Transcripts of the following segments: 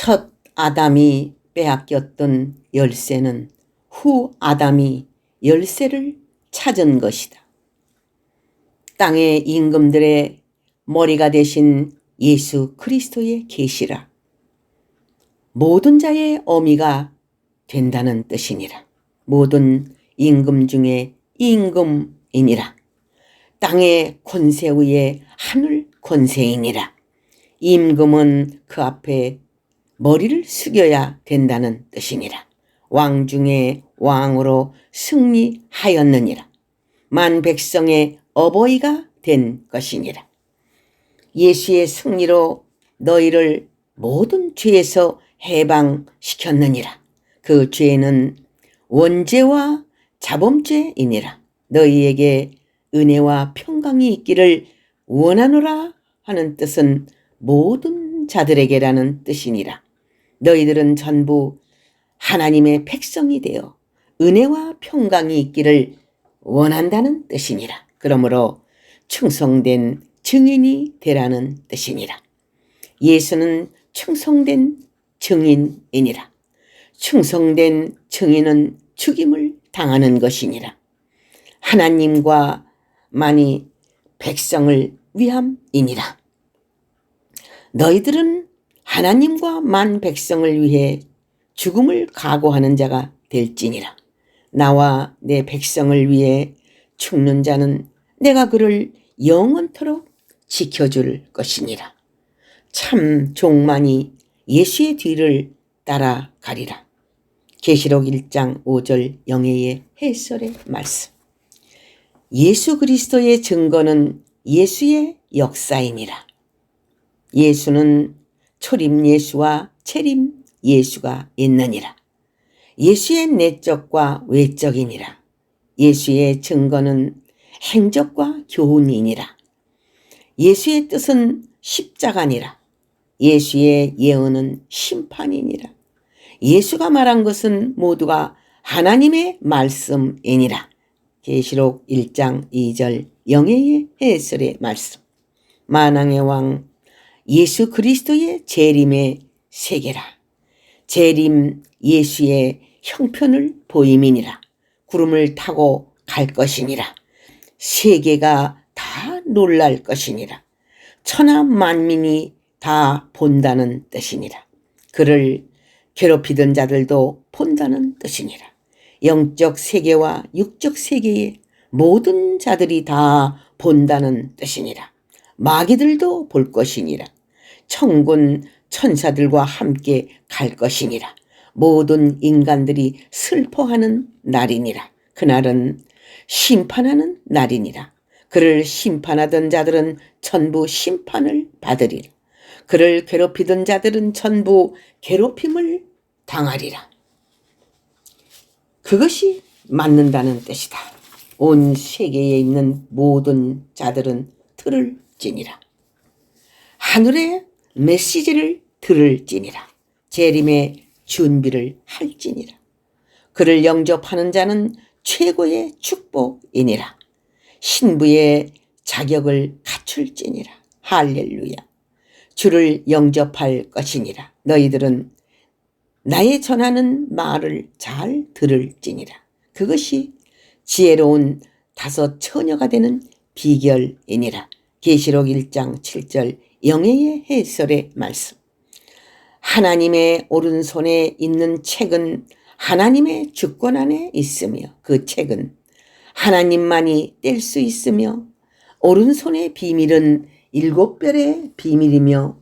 첫 아담이 빼앗겼던 열쇠는 후 아담이 열쇠를 찾은 것이다. 땅의 임금들의 머리가 되신 예수 그리스도의 계시라. 모든 자의 어미가 된다는 뜻이니라. 모든 임금 중에 임금이니라. 땅의 권세 위에 하늘 권세이니라. 임금은 그 앞에 머리를 숙여야 된다는 뜻이니라. 왕 중에 왕으로 승리하였느니라. 만 백성의 어버이가 된 것이니라. 예수의 승리로 너희를 모든 죄에서 해방시켰느니라. 그 죄는 원죄와 자범죄이니라. 너희에게 은혜와 평강이 있기를 원하노라 하는 뜻은 모든 자들에게라는 뜻이니라. 너희들은 전부 하나님의 백성이 되어 은혜와 평강이 있기를 원한다는 뜻이니라. 그러므로 충성된 증인이 되라는 뜻이니라. 예수는 충성된 증인이니라. 충성된 증인은 죽임을 당하는 것이니라. 하나님과만이 백성을 위함이니라. 너희들은 하나님과 만 백성을 위해 죽음을 각오하는 자가 될지니라. 나와 내 백성을 위해 죽는 자는 내가 그를 영원토록 지켜줄 것이니라. 참 종만이 예수의 뒤를 따라가리라. 계시록 1장 5절 영예의 해설의 말씀. 예수 그리스도의 증거는 예수의 역사이니라. 예수는 초림 예수와 체림 예수가 있느니라. 예수의 내적과 외적이니라. 예수의 증거는 행적과 교훈이니라. 예수의 뜻은 십자가니라. 예수의 예언은 심판이니라. 예수가 말한 것은 모두가 하나님의 말씀이니라. 계시록 1장 2절 영예의 해설의 말씀. 만왕의 왕 예수 그리스도의 재림의 세계라. 재림 예수의 형편을 보임이니라. 구름을 타고 갈 것이니라. 세계가 다 놀랄 것이니라. 천하 만민이 다 본다는 뜻이니라. 그를 괴롭히던 자들도 본다는 뜻이니라. 영적 세계와 육적 세계의 모든 자들이 다 본다는 뜻이니라. 마귀들도 볼 것이니라. 천군 천사들과 함께 갈 것이니라. 모든 인간들이 슬퍼하는 날이니라. 그날은 심판하는 날이니라. 그를 심판하던 자들은 전부 심판을 받으리라. 그를 괴롭히던 자들은 전부 괴롭힘을 당하리라. 그것이 맞는다는 뜻이다. 온 세계에 있는 모든 자들은 들을 지니라. 하늘의 메시지를 들을지니라. 재림의 준비를 할지니라. 그를 영접하는 자는 최고의 축복이니라. 신부의 자격을 갖출지니라. 할렐루야. 주를 영접할 것이니라. 너희들은 나의 전하는 말을 잘 들을지니라. 그것이 지혜로운 다섯 처녀가 되는 비결이니라. 계시록 1장 7절 영예의 해설의 말씀. 하나님의 오른손에 있는 책은 하나님의 주권 안에 있으며 그 책은 하나님만이 뗄 수 있으며 오른손의 비밀은 7별의 비밀이며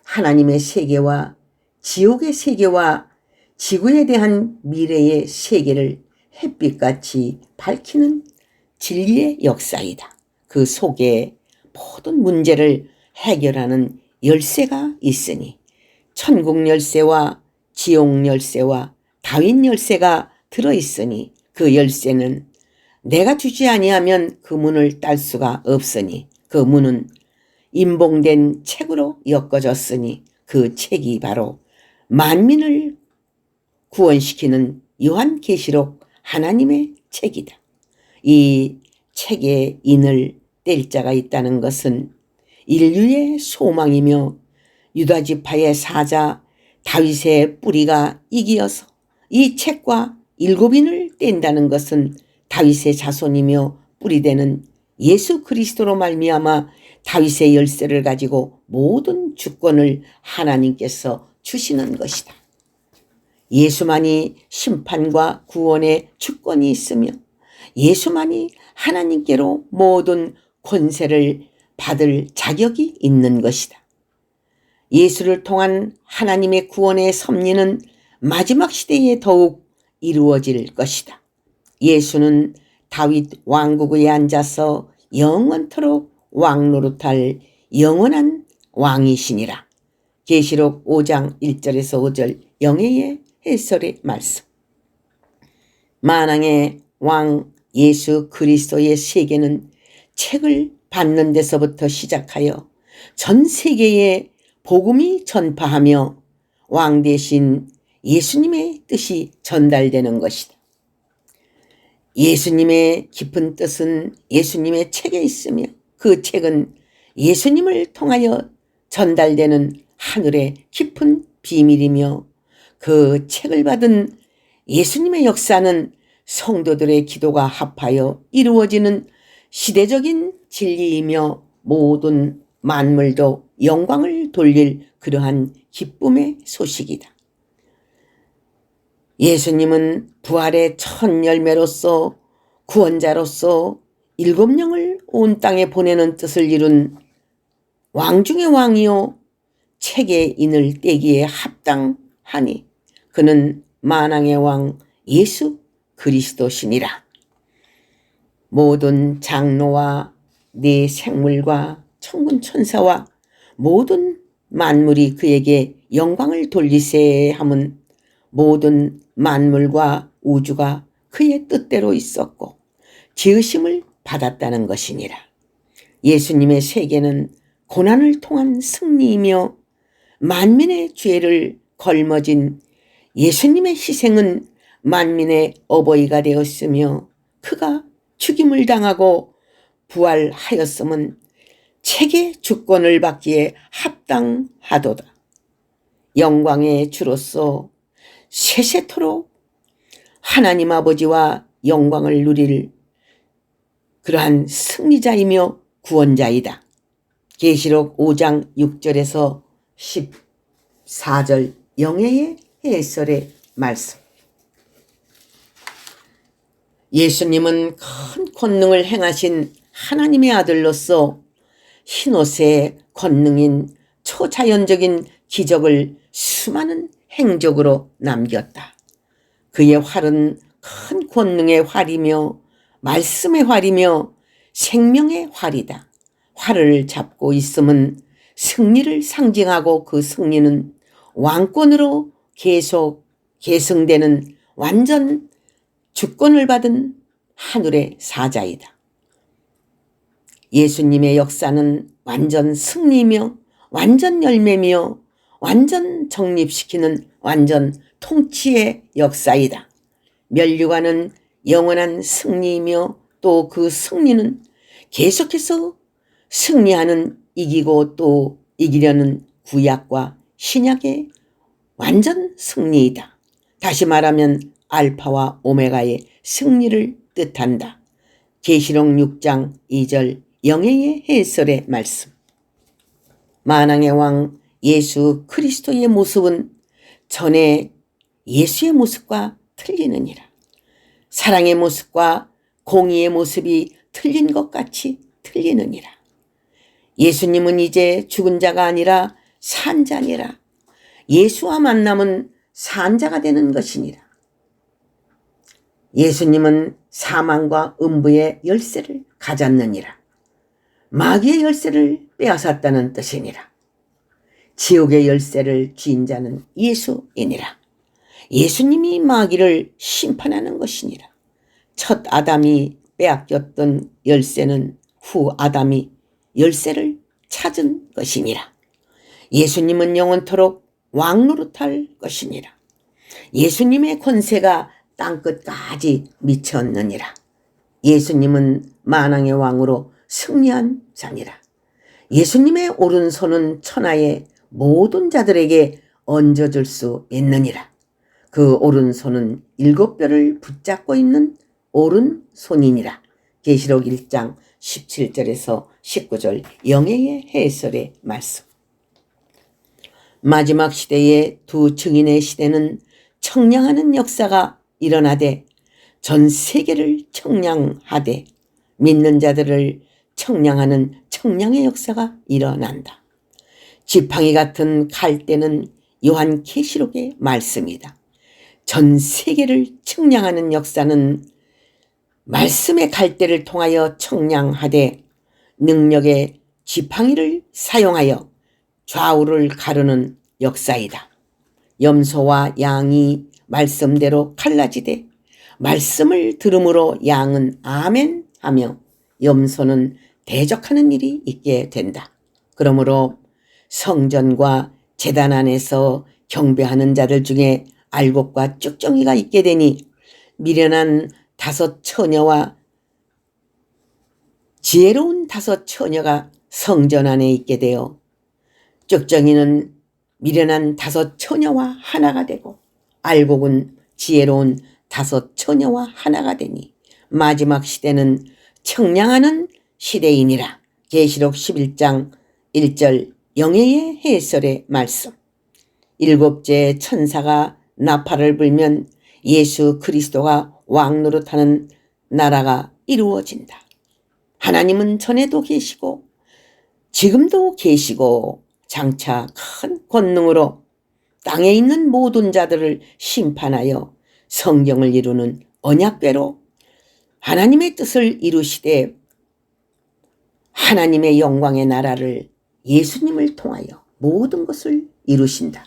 하나님의 세계와 지옥의 세계와 지구에 대한 미래의 세계를 햇빛같이 밝히는 진리의 역사이다. 그 속에 모든 문제를 해결하는 열쇠가 있으니 천국 열쇠와 지옥 열쇠와 다윗 열쇠가 들어있으니 그 열쇠는 내가 주지 아니하면 그 문을 딸 수가 없으니 그 문은 임봉된 책으로 엮어졌으니 그 책이 바로 만민을 구원시키는 요한계시록 하나님의 책이다. 이 책에 인을 뗄 자가 있다는 것은 인류의 소망이며 유다지파의 사자 다윗의 뿌리가 이기어서 이 책과 7인을 뗀다는 것은 다윗의 자손이며 뿌리되는 예수 그리스도로 말미암아 다윗의 열쇠를 가지고 모든 주권을 하나님께서 주시는 것이다. 예수만이 심판과 구원의 주권이 있으며 예수만이 하나님께로 모든 권세를 받을 자격이 있는 것이다. 예수를 통한 하나님의 구원의 섭리는 마지막 시대에 더욱 이루어질 것이다. 예수는 다윗 왕국 위에 앉아서 영원토록 왕노릇할 영원한 왕이시니라. 계시록 5장 1절에서 5절 영예의 해설의 말씀. 만왕의 왕 예수 그리스도의 세계는 책을 받는 데서부터 시작하여 전 세계에 복음이 전파하며 왕 대신 예수님의 뜻이 전달되는 것이다. 예수님의 깊은 뜻은 예수님의 책에 있으며 그 책은 예수님을 통하여 전달되는 하늘의 깊은 비밀이며 그 책을 받은 예수님의 역사는 성도들의 기도가 합하여 이루어지는 시대적인 진리이며 모든 만물도 영광을 돌릴 그러한 기쁨의 소식이다. 예수님은 부활의 첫 열매로서 구원자로서 7영을 온 땅에 보내는 뜻을 이룬 왕 중의 왕이요 책의 인을 떼기에 합당하니 그는 만왕의 왕 예수 그리스도시니라. 모든 장로와 네 생물과 천군 천사와 모든 만물이 그에게 영광을 돌리세 함은 모든 만물과 우주가 그의 뜻대로 있었고 지으심을 받았다는 것이니라. 예수님의 세계는 고난을 통한 승리이며 만민의 죄를 걸머진 예수님의 희생은 만민의 어버이가 되었으며 그가 죽임을 당하고 부활하였음은 책의 주권을 받기에 합당하도다. 영광의 주로서 세세토록 하나님 아버지와 영광을 누릴 그러한 승리자이며 구원자이다. 계시록 5장 6절에서 14절 영예의 해설의 말씀. 예수님은 큰 권능을 행하신 하나님의 아들로서 흰옷의 권능인 초자연적인 기적을 수많은 행적으로 남겼다. 그의 활은 큰 권능의 활이며 말씀의 활이며 생명의 활이다. 활을 잡고 있음은 승리를 상징하고 그 승리는 왕권으로 계속 계승되는 완전 주권을 받은 하늘의 사자이다. 예수님의 역사는 완전 승리며 완전 열매며 완전 정립시키는 완전 통치의 역사이다. 면류관은 영원한 승리이며 또 그 승리는 계속해서 승리하는 이기고 또 이기려는 구약과 신약의 완전 승리이다. 다시 말하면 알파와 오메가의 승리를 뜻한다. 계시록 6장 2절 영예의 해설의 말씀. 만왕의 왕 예수 그리스도의 모습은 전에 예수의 모습과 틀리느니라. 사랑의 모습과 공의의 모습이 틀린 것 같이 틀리느니라. 예수님은 이제 죽은 자가 아니라 산 자니라. 예수와 만남은 산 자가 되는 것이니라. 예수님은 사망과 음부의 열쇠를 가졌느니라. 마귀의 열쇠를 빼앗았다는 뜻이니라. 지옥의 열쇠를 쥔 자는 예수이니라. 예수님이 마귀를 심판하는 것이니라. 첫 아담이 빼앗겼던 열쇠는 후 아담이 열쇠를 찾은 것이니라. 예수님은 영원토록 왕노릇할 것이니라. 예수님의 권세가 땅끝까지 미쳤느니라. 예수님은 만왕의 왕으로 승리한 자니라. 예수님의 오른손은 천하의 모든 자들에게 얹어줄 수 있느니라. 그 오른손은 7뼈를 붙잡고 있는 오른손이니라. 계시록 1장 17절에서 19절 영예의 해설의 말씀. 마지막 시대의 두 증인의 시대는 청량하는 역사가 일어나되 전 세계를 청량하되 믿는 자들을 청량하는 청량의 역사가 일어난다. 지팡이 같은 갈대는 요한 계시록의 말씀이다. 전 세계를 청량하는 역사는 말씀의 갈대를 통하여 청량하되 능력의 지팡이를 사용하여 좌우를 가르는 역사이다. 염소와 양이 말씀대로 갈라지되 말씀을 들음으로 양은 아멘 하며 염소는 대적하는 일이 있게 된다. 그러므로 성전과 제단 안에서 경배하는 자들 중에 알곡과 쭉정이가 있게 되니 미련한 5 처녀와 지혜로운 5 처녀가 성전 안에 있게 되어 쭉정이는 미련한 5 처녀와 하나가 되고 알곡은 지혜로운 5 처녀와 하나가 되니 마지막 시대는 청량하는 시대이니라. 계시록 11장 1절 영예의 해설의 말씀. 7째 천사가 나팔을 불면 예수 그리스도가 왕노릇하는 나라가 이루어진다. 하나님은 전에도 계시고 지금도 계시고 장차 큰 권능으로 땅에 있는 모든 자들을 심판하여 성경을 이루는 언약궤로 하나님의 뜻을 이루시되 하나님의 영광의 나라를 예수님을 통하여 모든 것을 이루신다.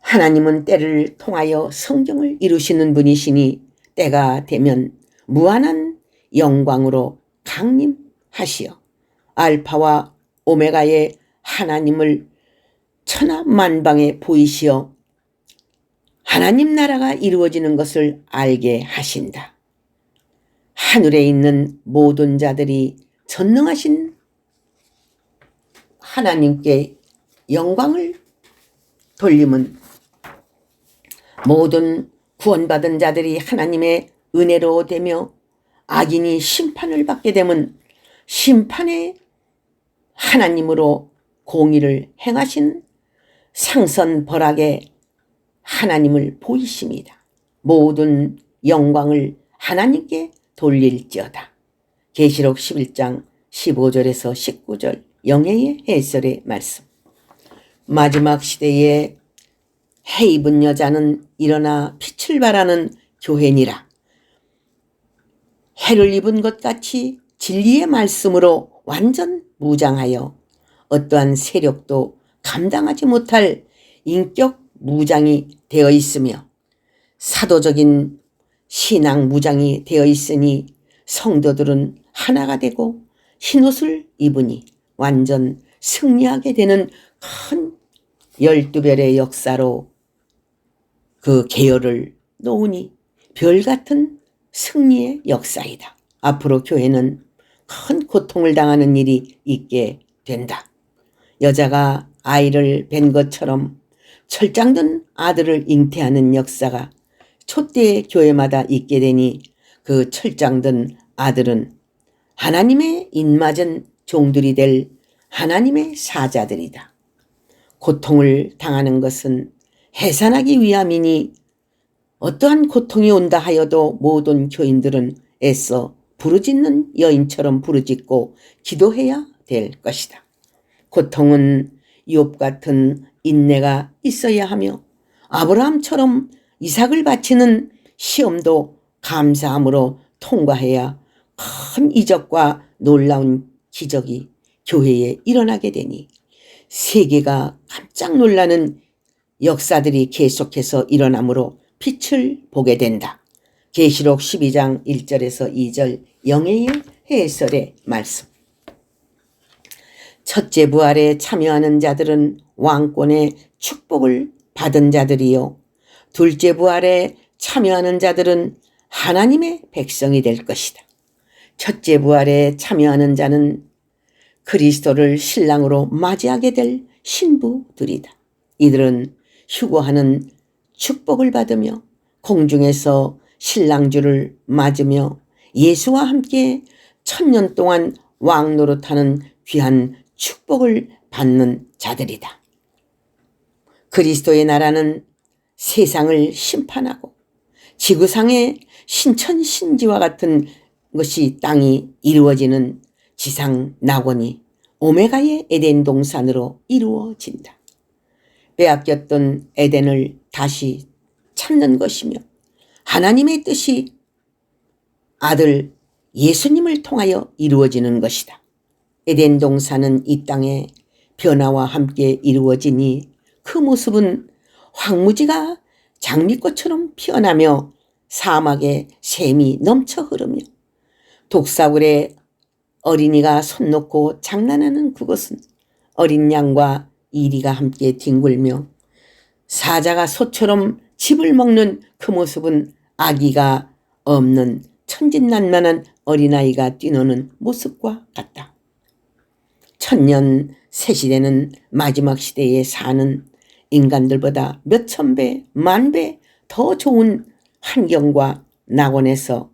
하나님은 때를 통하여 성경을 이루시는 분이시니 때가 되면 무한한 영광으로 강림하시어 알파와 오메가의 하나님을 천하만방에 보이시어 하나님 나라가 이루어지는 것을 알게 하신다. 하늘에 있는 모든 자들이 전능하신 하나님께 영광을 돌림은 모든 구원받은 자들이 하나님의 은혜로 되며 악인이 심판을 받게 되면 심판의 하나님으로 공의를 행하신 상선벌악의 하나님을 보이십니다. 모든 영광을 하나님께 돌릴지어다. 계시록 11장 15절에서 19절 영예의 해설의 말씀. 마지막 시대에 해 입은 여자는 일어나 빛을 발하는 교회니라. 해를 입은 것 같이 진리의 말씀으로 완전 무장하여 어떠한 세력도 감당하지 못할 인격 무장이 되어 있으며 사도적인 신앙 무장이 되어 있으니 성도들은 하나가 되고 흰옷을 입으니 완전 승리하게 되는 큰 12별의 역사로 그 계열을 놓으니 별같은 승리의 역사이다. 앞으로 교회는 큰 고통을 당하는 일이 있게 된다. 여자가 아이를 뵌 것처럼 철장든 아들을 잉태하는 역사가 촛대 교회마다 있게 되니 그 철장든 아들은 하나님의 인맞은 종들이 될 하나님의 사자들이다. 고통을 당하는 것은 해산하기 위함이니 어떠한 고통이 온다 하여도 모든 교인들은 애써 부르짖는 여인처럼 부르짖고 기도해야 될 것이다. 고통은 욥 같은 인내가 있어야 하며 아브라함처럼 이삭을 바치는 시험도 감사함으로 통과해야 큰 이적과 놀라운 기적이 교회에 일어나게 되니 세계가 깜짝 놀라는 역사들이 계속해서 일어나므로 빛을 보게 된다. 계시록 12장 1절에서 2절 영예의 해설의 말씀. 첫째 부활에 참여하는 자들은 왕권의 축복을 받은 자들이요, 둘째 부활에 참여하는 자들은 하나님의 백성이 될 것이다. 첫째 부활에 참여하는 자는 그리스도를 신랑으로 맞이하게 될 신부들이다. 이들은 휴거하는 축복을 받으며 공중에서 신랑주를 맞으며 예수와 함께 1000년 동안 왕노릇하는 귀한 축복을 받는 자들이다. 그리스도의 나라는 세상을 심판하고 지구상의 신천신지와 같은 것이 땅이 이루어지는 지상 낙원이 오메가의 에덴 동산으로 이루어진다. 빼앗겼던 에덴을 다시 찾는 것이며 하나님의 뜻이 아들 예수님을 통하여 이루어지는 것이다. 에덴 동산은 이 땅의 변화와 함께 이루어지니 그 모습은 황무지가 장미꽃처럼 피어나며 사막에 샘이 넘쳐 흐르며 독사굴에 어린이가 손 놓고 장난하는 그것은 어린 양과 이리가 함께 뒹굴며 사자가 소처럼 짚을 먹는 그 모습은 아기가 없는 천진난만한 어린아이가 뛰노는 모습과 같다. 천년 새시대는 마지막 시대에 사는 인간들보다 몇천 배, 만 배 더 좋은 환경과 낙원에서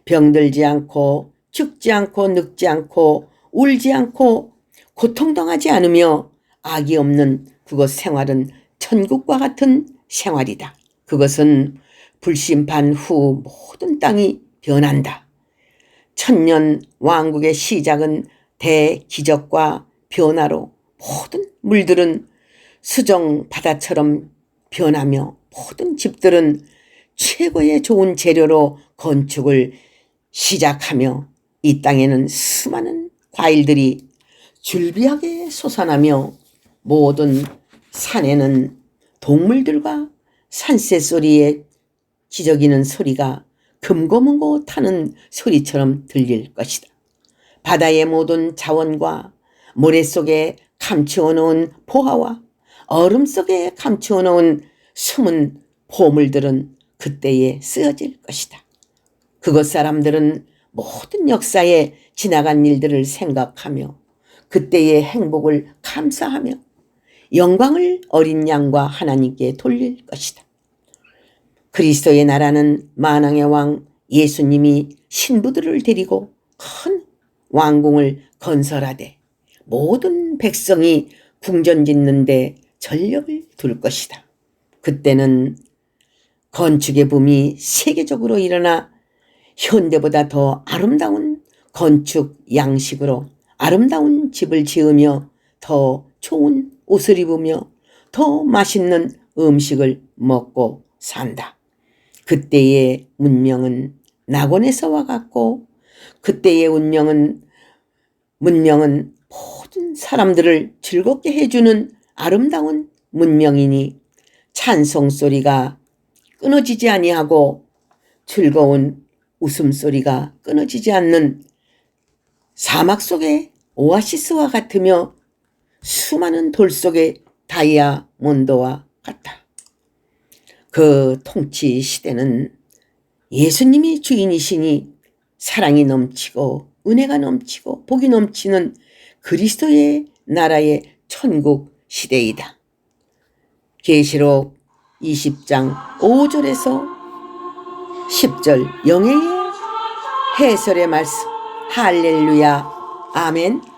병들지 않고 죽지 않고 늙지 않고 울지 않고 고통당하지 않으며 악이 없는 그곳 생활은 천국과 같은 생활이다. 그것은 불심판 후 모든 땅이 변한다. 천년 왕국의 시작은 대기적과 변화로 모든 물들은 수정 바다처럼 변하며 모든 집들은 최고의 좋은 재료로 건축을 시작하며 이 땅에는 수많은 과일들이 줄비하게 솟아나며 모든 산에는 동물들과 산새소리에 기저귀는 소리가 금고문고 타는 소리처럼 들릴 것이다. 바다의 모든 자원과 모래 속에 감추어 놓은 보화와 얼음 속에 감추어 놓은 숨은 보물들은 그때에 쓰여질 것이다. 그곳 사람들은 모든 역사에 지나간 일들을 생각하며 그때의 행복을 감사하며 영광을 어린 양과 하나님께 돌릴 것이다. 그리스도의 나라는 만왕의 왕 예수님이 신부들을 데리고 큰 왕궁을 건설하되 모든 백성이 궁전 짓는데 전력을 둘 것이다. 그때는 건축의 붐이 세계적으로 일어나 현대보다 더 아름다운 건축 양식으로 아름다운 집을 지으며 더 좋은 옷을 입으며 더 맛있는 음식을 먹고 산다. 그때의 문명은 낙원에서와 같고 그때의 문명은 모든 사람들을 즐겁게 해주는 아름다운 문명이니 찬송소리가 끊어지지 아니하고 즐거운 웃음소리가 끊어지지 않는 사막 속의 오아시스와 같으며 수많은 돌 속의 다이아몬드와 같다. 그 통치 시대는 예수님이 주인이시니 사랑이 넘치고 은혜가 넘치고 복이 넘치는 그리스도의 나라의 천국 시대이다. 계시록 20장 5절에서 10절 영예의 해설의 말씀. 할렐루야 아멘.